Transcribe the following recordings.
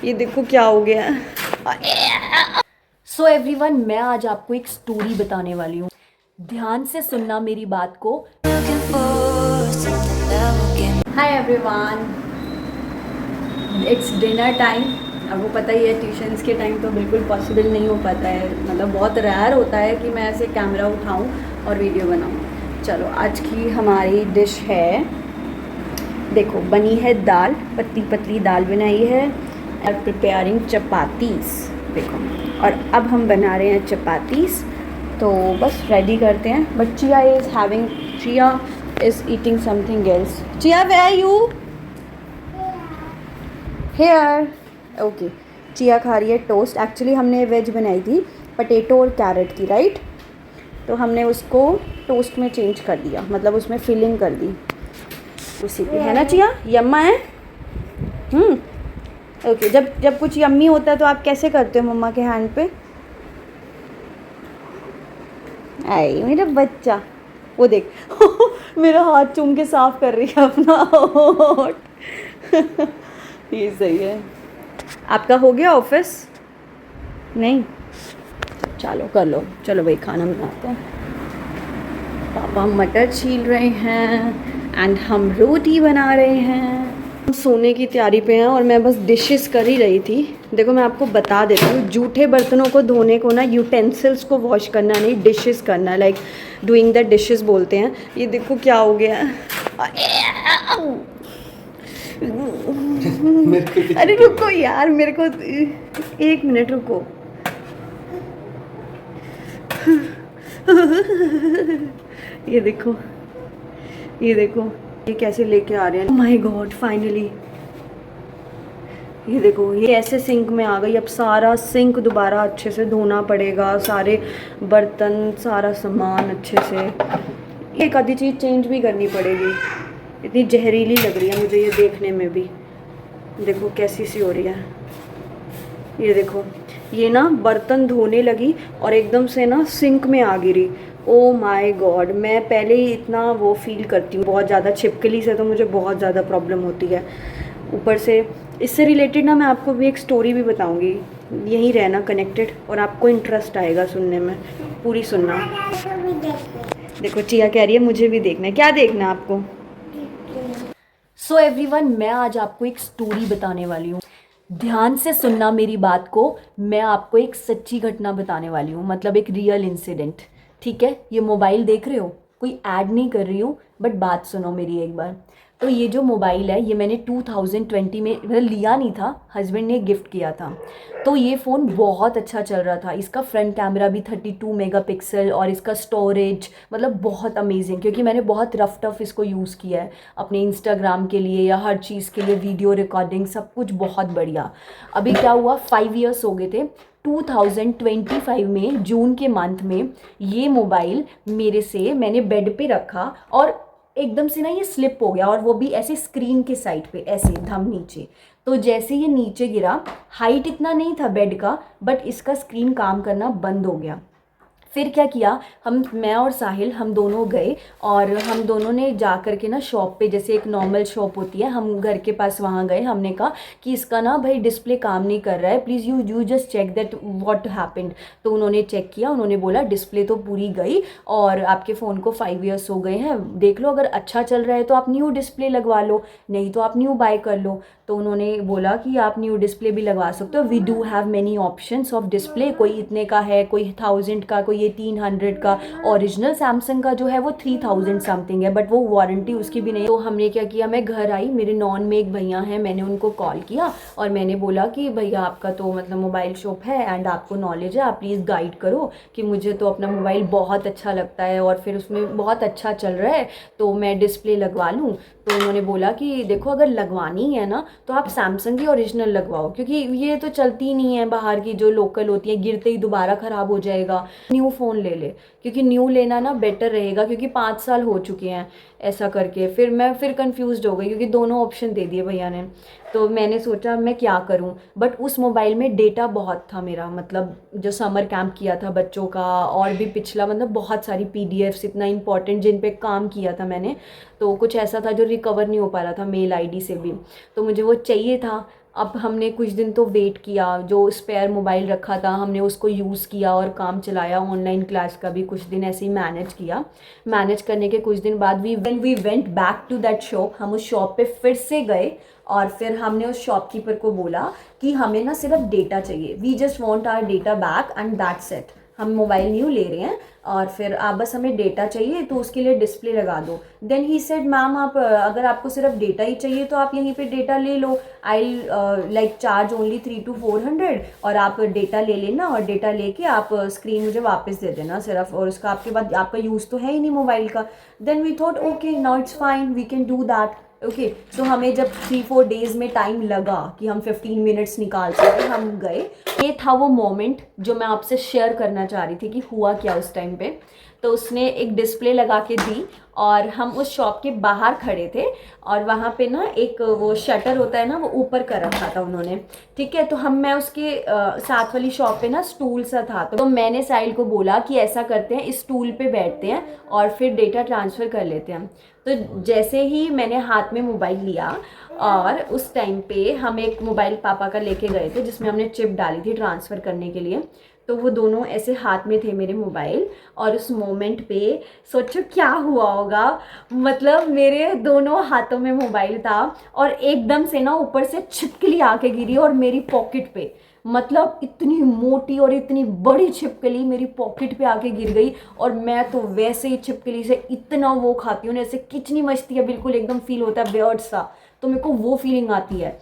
ये देखो क्या हो गया है। सो एवरीवन, मैं आज आपको एक स्टोरी बताने वाली हूँ। ध्यान से सुनना मेरी बात को। Hi everyone, it's dinner time. आपको पता ही है ट्यूशन्स के टाइम तो बिल्कुल पॉसिबल नहीं हो पाता है, मतलब बहुत रेयर होता है कि मैं ऐसे कैमरा उठाऊं और वीडियो बनाऊं। चलो, आज की हमारी डिश है, देखो बनी है दाल, पतली पतली दाल बनाई है। और प्रिपेयरिंग चपातीस, देखो। और अब हम बना रहे हैं चपातीस, तो बस रेडी करते हैं। But Chia is eating something else. Chia, where are you? Here. Okay, Chia खा रही है टोस्ट। एक्चुअली हमने वेज बनाई थी, पटेटो और कैरेट की, राइट। तो हमने उसको टोस्ट में चेंज कर दिया, मतलब उसमें फिलिंग कर दी उसी की, है ना चिया? यम्मा है। ओके, जब कुछ यम्मी होता है तो आप कैसे करते हो मम्मा के हैंड पे? आई मेरा बच्चा, वो देख मेरा हाथ चूम के साफ कर रही है अपना होठ। ये सही है। आपका हो गया ऑफिस? नहीं, चलो कर लो। चलो भाई, खाना बनाते हैं। पापा मटर छील रहे हैं एंड हम रोटी बना रहे हैं। हम सोने की तैयारी पे हैं और मैं बस डिशेस कर ही रही थी। देखो, मैं आपको बता देती हूँ, जूठे बर्तनों को धोने को ना यूटेंसिल्स को वॉश करना नहीं, डिशेस करना, लाइक डूइंग द डिशेस बोलते हैं। ये देखो क्या हो गया है। अरे रुको यार, मेरे को 1 मिनट रुको। ये देखो, ये देखो, ये कैसे लेके आ रहे हैं। माय गॉड, फाइनली ये देखो, ये ऐसे सिंक में आ गई। अब सारा सिंक दोबारा अच्छे से धोना पड़ेगा, सारे बर्तन, सारा सामान अच्छे से। एक आधी चीज़ चेंज भी करनी पड़ेगी। इतनी जहरीली लग रही है मुझे ये देखने में भी। देखो कैसी सी हो रही है। ये देखो, ये ना बर्तन धोने लगी और एकदम से ना सिंक में आ गिरी। ओ माय गॉड, मैं पहले ही इतना वो फील करती हूँ बहुत ज़्यादा छिपकली से, तो मुझे बहुत ज़्यादा प्रॉब्लम होती है। ऊपर से इससे रिलेटेड ना मैं आपको भी एक स्टोरी भी बताऊँगी। यहीं रहना कनेक्टेड, और आपको इंटरेस्ट आएगा सुनने में, पूरी सुनना। देखो चिया कह रही है मुझे भी देखना है। क्या देखना है आपको? सो एवरीवन, मैं आज आपको एक स्टोरी बताने वाली हूँ। ध्यान से सुनना मेरी बात को। मैं आपको एक सच्ची घटना बताने वाली हूँ, मतलब एक रियल इंसिडेंट। ठीक है, ये मोबाइल देख रहे हो, कोई ऐड नहीं कर रही हूँ, बट बात सुनो मेरी एक बार। तो ये जो मोबाइल है, ये मैंने 2020 में, मतलब लिया नहीं था, हस्बैंड ने गिफ्ट किया था। तो ये फ़ोन बहुत अच्छा चल रहा था। इसका फ्रंट कैमरा भी 32 मेगापिक्सल, और इसका स्टोरेज मतलब बहुत अमेजिंग, क्योंकि मैंने बहुत रफ टफ इसको यूज़ किया है अपने इंस्टाग्राम के लिए या हर चीज़ के लिए, वीडियो रिकॉर्डिंग सब कुछ बहुत बढ़िया। अभी क्या हुआ, 5 ईयर्स हो गए थे। 2025 में जून के मंथ में ये मोबाइल मेरे से, मैंने बेड पे रखा और एकदम से ना ये स्लिप हो गया, और वो भी ऐसे स्क्रीन के साइड पे, ऐसे धम नीचे। तो जैसे ये नीचे गिरा, हाइट इतना नहीं था बेड का, बट इसका स्क्रीन काम करना बंद हो गया। फिर क्या किया, मैं और साहिल हम दोनों गए, और हम दोनों ने जा कर के ना शॉप पे, जैसे एक नॉर्मल शॉप होती है, हम घर के पास वहाँ गए। हमने कहा कि इसका ना भाई डिस्प्ले काम नहीं कर रहा है, please you just check that what happened. तो उन्होंने चेक किया, उन्होंने बोला डिस्प्ले तो पूरी गई, और आपके फ़ोन को 5 ईयर्स हो गए हैं, देख लो अगर अच्छा चल रहा है तो आप न्यू डिस्प्ले लगवा लो, नहीं तो आप न्यू बाय कर लो। तो उन्होंने बोला कि आप न्यू डिस्प्ले भी लगवा सकते हो, we do have many options of display, कोई इतने का है, कोई 1000 का, कोई ये 300 का। ओरिजिनल सैमसंग का जो है वो 3000 समथिंग है, बट वो वारंटी उसकी भी नहीं। तो हमने क्या किया, मैं घर आई, मेरे नॉन में एक भैया हैं, मैंने उनको कॉल किया और मैंने बोला कि भैया आपका तो मतलब मोबाइल शॉप है एंड आपको नॉलेज है, आप प्लीज़ गाइड करो कि मुझे तो अपना मोबाइल बहुत अच्छा लगता है और फिर उसमें बहुत अच्छा चल रहा है, तो मैं डिस्प्ले लगवा लूँ। तो उन्होंने बोला कि देखो अगर लगवानी है ना तो आप सैमसंग की ओरिजिनल लगवाओ, क्योंकि ये तो चलती ही नहीं है, बाहर की जो लोकल होती है गिरते ही दोबारा ख़राब हो जाएगा, न्यू फ़ोन ले ले, क्योंकि न्यू लेना ना बेटर रहेगा, क्योंकि 5 साल हो चुके हैं ऐसा करके। फिर मैं कंफ्यूज्ड हो गई, क्योंकि दोनों ऑप्शन दे दिए भैया ने। तो मैंने सोचा मैं क्या करूं, बट उस मोबाइल में डेटा बहुत था मेरा, मतलब जो समर कैंप किया था बच्चों का, और भी पिछला, मतलब बहुत सारी पीडीएफ्स इतना इंपॉर्टेंट जिन पे काम किया था मैंने, तो कुछ ऐसा था जो रिकवर नहीं हो पा रहा था मेल आईडी से भी, तो मुझे वो चाहिए था। अब हमने कुछ दिन तो वेट किया, जो स्पेयर मोबाइल रखा था हमने उसको यूज़ किया और काम चलाया, ऑनलाइन क्लास का भी कुछ दिन ऐसे ही मैनेज किया। मैनेज करने के कुछ दिन बाद we went back to that shop, हम उस शॉप पे फिर से गए और फिर हमने उस शॉपकीपर को बोला कि हमें ना सिर्फ डेटा चाहिए, we just want our data back and that's it. हम मोबाइल न्यू ले रहे हैं और फिर आप बस हमें डेटा चाहिए तो उसके लिए डिस्प्ले लगा दो। देन ही सेड मैम आप अगर आपको सिर्फ डेटा ही चाहिए तो आप यहीं पे डेटा ले लो, I like charge only 300 to 400 और आप डेटा ले लेना और डेटा लेके आप स्क्रीन मुझे वापस दे देना सिर्फ, और उसका आपके बाद आपका यूज़ तो है ही नहीं मोबाइल का। Then we thought okay now it's fine we can do that. Okay so हमें जब 3-4 डेज़ में टाइम लगा कि हम 15 मिनट्स निकाल सके, हम गए। ये था वो मोमेंट जो मैं आपसे शेयर करना चाह रही थी कि हुआ क्या उस टाइम पे। तो उसने एक डिस्प्ले लगा के दी और हम उस शॉप के बाहर खड़े थे और वहाँ पे ना एक वो शटर होता है ना, वो ऊपर कर रखा था उन्होंने, ठीक है। तो मैं उसके साथ वाली शॉप पे ना स्टूल सा था, तो मैंने साहिल को बोला कि ऐसा करते हैं इस स्टूल पे बैठते हैं और फिर डेटा ट्रांसफ़र कर लेते हैं। तो जैसे ही मैंने हाथ में मोबाइल लिया और उस टाइम पे हम एक मोबाइल पापा का लेके गए थे जिसमें हमने चिप डाली थी ट्रांसफ़र करने के लिए, तो वो दोनों ऐसे हाथ में थे मेरे मोबाइल। और उस मोमेंट पे सोचो क्या हुआ होगा, मतलब मेरे दोनों हाथों में मोबाइल था और एकदम से ना ऊपर से छिपकली आके गिरी और मेरी पॉकेट पे, मतलब इतनी मोटी और इतनी बड़ी छिपकली मेरी पॉकेट पे आके गिर गई। और मैं तो वैसे ही छिपकली से इतना वो खाती हूँ, जैसे किचनी मचती है बिल्कुल, एकदम फील होता है बेर्ड सा, तो मेरे को वो फीलिंग आती है।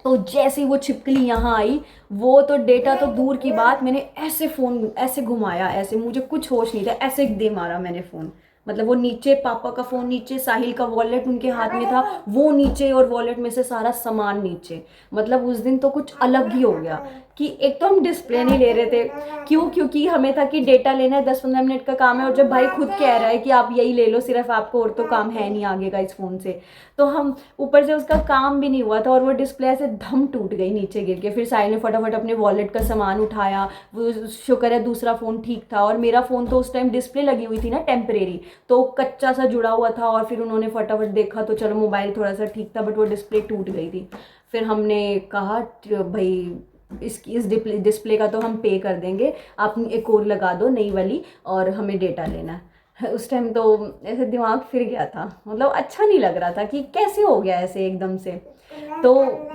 तो जैसे ही वो छिपकली यहाँ आई, वो तो डेटा तो दूर की बात, मैंने ऐसे फ़ोन ऐसे घुमाया, ऐसे मुझे कुछ होश नहीं था, ऐसे दे मारा मैंने फ़ोन, मतलब वो नीचे, पापा का फ़ोन नीचे, साहिल का वॉलेट उनके हाथ में था वो नीचे और वॉलेट में से सारा सामान नीचे। मतलब उस दिन तो कुछ अलग ही हो गया कि एक तो हम डिस्प्ले नहीं ले रहे थे, क्योंकि हमें था कि डेटा लेना है, 10-15 मिनट का काम है, और जब भाई खुद कह रहा है कि आप यही ले लो सिर्फ आपको, और तो काम है नहीं आगे का इस फ़ोन से, तो हम ऊपर से उसका काम भी नहीं हुआ था और वो डिस्प्ले से धम टूट गई नीचे गिर के। फिर साहिल ने फटाफट अपने वॉलेट का सामान उठाया, वो शुक्र है दूसरा फ़ोन ठीक था, और मेरा फ़ोन तो उस टाइम डिस्प्ले लगी हुई थी ना टेम्परेरी, तो कच्चा सा जुड़ा हुआ था, और फिर उन्होंने फटाफट देखा तो चलो मोबाइल थोड़ा सा ठीक था, बट वो डिस्प्ले टूट गई थी। फिर हमने कहा भाई इस डिस्प्ले का तो हम पे कर देंगे, आप एक और लगा दो नई वाली और हमें डेटा लेना है। उस टाइम तो ऐसे दिमाग फिर गया था, मतलब अच्छा नहीं लग रहा था कि कैसे हो गया ऐसे एकदम से। तो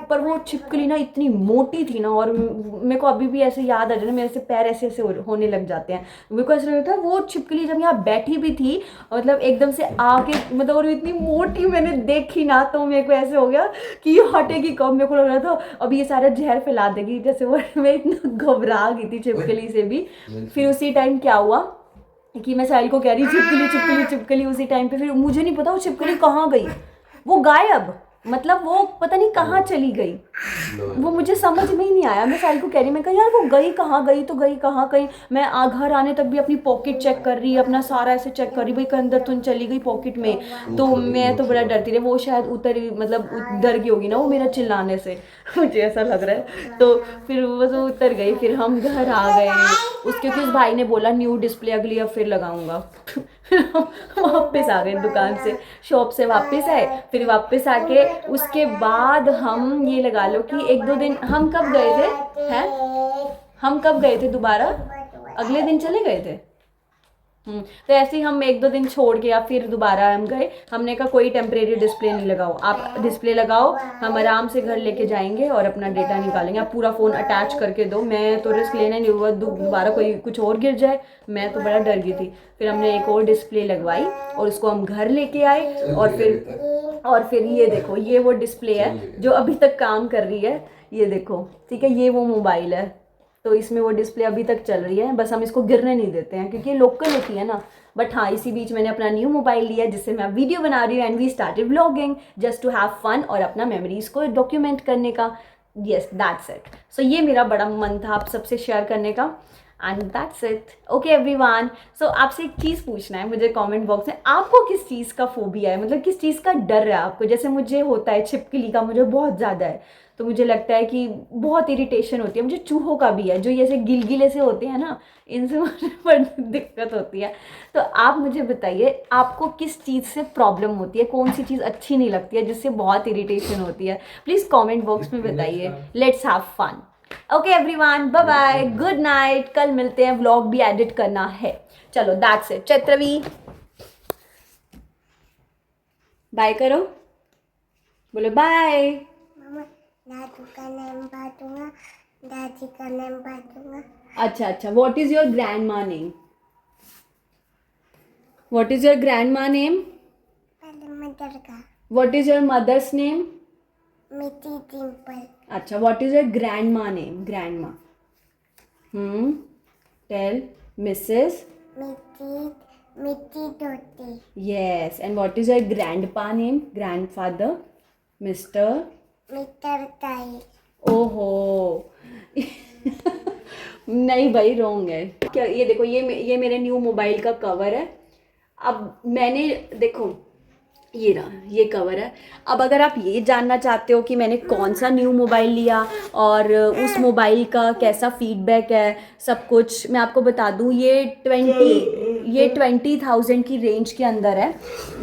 पर वो छिपकली ना इतनी मोटी थी ना, और मेरे को अभी भी ऐसे याद आ जाए ना, मेरे से पैर ऐसे ऐसे होने लग जाते हैं। मेरे को ऐसा लगता है वो छिपकली जब यहाँ बैठी भी थी, मतलब एकदम से आके, मतलब और इतनी मोटी मैंने देखी ना, तो मेरे को ऐसे हो गया कि ये हटेगी कब। मेरे को लग रहा था अब ये सारा जहर फैला देगी जैसे वो। मैं इतना घबरा गई थी छिपकली से भी। फिर उसी टाइम क्या हुआ कि मैं साहिल को कह रही छिपकली छिपकली छिपकली, उसी टाइम पे फिर मुझे नहीं पता वो छिपकली कहाँ गई, वो गायब, मतलब वो पता नहीं कहाँ चली गई, वो मुझे समझ में ही नहीं आया। मैं साहिल को कह रही, मैं कहा यार वो गई कहाँ, गई तो गई कहाँ कहीं। मैं घर आने तक भी अपनी पॉकेट चेक कर रही, अपना सारा ऐसे चेक कर रही, भाई अंदर तो चली गई पॉकेट में। तो मैं तो बड़ा डरती रही, वो शायद उतर, मतलब डर गई होगी ना वो मेरा चिल्लाने से, मुझे ऐसा लग रहा है। तो फिर वो उतर गई, फिर हम घर आ गए उसके, क्योंकि उस भाई ने बोला न्यू डिस्प्ले अगली अब फिर लगाऊंगा। वापस आ गए दुकान से, शॉप से वापस आए, फिर वापस आके उसके बाद हम ये लगा लो कि 1-2 दिन हम कब गए थे, हैं हम कब गए थे दोबारा, अगले दिन चले गए थे। तो ऐसे ही हम 1-2 दिन छोड़ के या फिर दोबारा हम गए, हमने कहा कोई टेम्परेरी डिस्प्ले नहीं लगाओ, आप डिस्प्ले लगाओ, हम आराम से घर लेके जाएंगे और अपना डेटा निकालेंगे, आप पूरा फ़ोन अटैच करके दो, मैं तो रिस्क लेना नहीं हुआ दोबारा कोई कुछ और गिर जाए, मैं तो बड़ा डर गई थी। फिर हमने एक और डिस्प्ले लगवाई और उसको हम घर लेके आए, और फिर ये देखो, ये वो डिस्प्ले है जो अभी तक काम कर रही है, ये देखो, ठीक है, ये वो मोबाइल है, तो इसमें वो डिस्प्ले अभी तक चल रही है, बस हम इसको गिरने नहीं देते हैं क्योंकि ये लोकल होती है ना। बट हाँ, इसी बीच मैंने अपना न्यू मोबाइल लिया जिससे मैं वीडियो बना रही हूँ, and we started vlogging just to have fun, और अपना मेमोरीज को डॉक्यूमेंट करने का। Yes that's it. सो ये मेरा बड़ा मन था आप सबसे शेयर करने का। And that's it. Okay everyone, so आपसे एक चीज़ पूछना है मुझे कमेंट बॉक्स में, आपको किस चीज़ का फोबिया है, मतलब किस चीज़ का डर है आपको. जैसे मुझे होता है छिपकली का, मुझे बहुत ज़्यादा है. तो मुझे लगता है कि बहुत इरिटेशन होती है. मुझे चूहों का भी है, जो ये ऐसे गिलगिले से होते हैं ना, इनसे मुझे बड़ी दिक्कत होती है. तो आप मुझे बताइए आपको किस चीज़ से प्रॉब्लम होती है, कौन सी चीज़ अच्छी नहीं लगती है, जिससे बहुत इरिटेशन होती है. प्लीज़ कमेंट बॉक्स में बताइए. Let's have fun. Okay everyone, bye bye, good night. कल मिलते हैं, व्लॉग भी एडिट करना है. चलो दैट्स इट. चैत्रवी बाय करो, बोलो बाय. मम्मा दादू का नाम बांटूंगा, दादी का नाम बांटूंगा. अच्छा अच्छा, what is your grandma name? What is your grandma name? पहले मदर का what is your mother's name? मिट्टी टिम्पल. अच्छा, what is your grandma name? Grandma. Tell. Mrs. मिट्टी मिट्टी धोती. Yes. And what is your grandpa name? Grandfather? Mr. मिटर ताई. ओहो. नहीं भाई, रॉन्ग है. क्या ये देखो, ये मेरे न्यू मोबाइल का कवर है. अब मैंने देखो, ये रहा, ये कवर है. अब अगर आप ये जानना चाहते हो कि मैंने कौन सा न्यू मोबाइल लिया और उस मोबाइल का कैसा फीडबैक है, सब कुछ मैं आपको बता दूं. ये 20,000 की रेंज के अंदर है.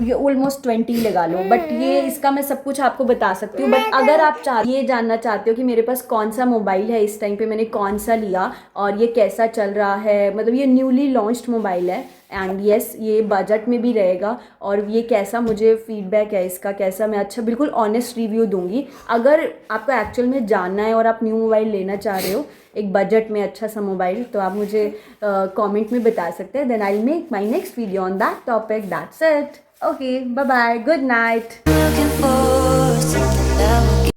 ये ऑलमोस्ट 20 लगा लो. बट ये इसका मैं सब कुछ आपको बता सकती हूँ. बट अगर आप ये जानना चाहते हो कि मेरे पास कौन सा मोबाइल है इस टाइम पे, मैंने कौन सा लिया और ये कैसा चल रहा है, मतलब ये न्यूली लॉन्च्ड मोबाइल है. एंड येस, ये बजट में भी रहेगा. और ये कैसा मुझे फीडबैक है इसका, कैसा, मैं अच्छा बिल्कुल ऑनेस्ट रिव्यू दूंगी. अगर आपको एक्चुअल में जानना है और आप न्यू मोबाइल लेना चाह रहे हो एक बजट में अच्छा सा मोबाइल, तो आप मुझे कमेंट में बता सकते हैं. Then I will make my next video on that topic. That's it. Okay, bye bye, good night.